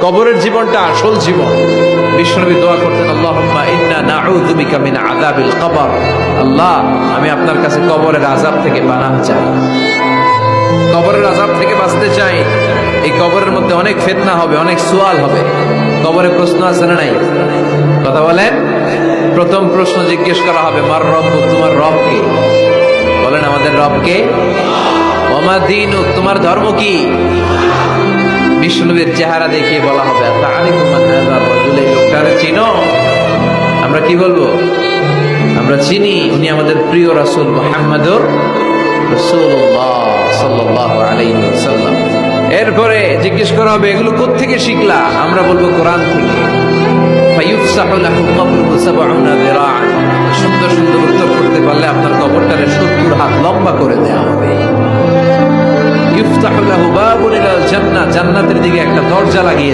কবরের জীবনটা আসল জীবন। বিশ্বনবী দোয়া করতেন, আল্লাহুম্মা ইন্না নাউযু বিকা মিন আযাবিল কবর। আল্লাহ, আমি আপনার কাছে কবরের আযাব থেকে পানাহ চাই, কবরের আযাব থেকে বাঁচতে চাই। এই কবরের মধ্যে অনেক ফিতনা হবে, অনেক সুয়াল হবে। কবরে প্রশ্ন আছে না নাই? কথা বলেন। প্রথম প্রশ্ন জিজ্ঞেস করা হবে, মার রব্বুক, তোমার রব কে? বলেন, আমাদের রব কে? ওয়া মা দীনুক, তোমার ধর্ম কি? বিশ্বনবীর চেহারা দেখিয়ে বলা হবে, তাআরিফু মান হাযা রাজুল, এই লোকটারে চিনো? আমরা কি বলবো? আমরা চিনি, উনি আমাদের প্রিয় রাসূল মুহাম্মদুর রাসূলুল্লাহ সাল্লাল্লাহু আলাইহি ওয়াসাল্লাম। এরপরে জিজ্ঞেস করা হবে, এগুলো কোত্থেকে শিখলা? আমরা বলবো, কোরআন থেকে। ফায়ুফসাহু লাহু কবরুহু ৭০ যিরাআন, সুন্দর সুন্দর উত্তর করতে পারলে আপনার কবরটারে ৭০ হাত লম্বা করে দেওয়া হবে। ইফতাহু লাহু বাবুন ইলাল জান্নাহ, জান্নাতের দিকে একটা দরজা লাগিয়ে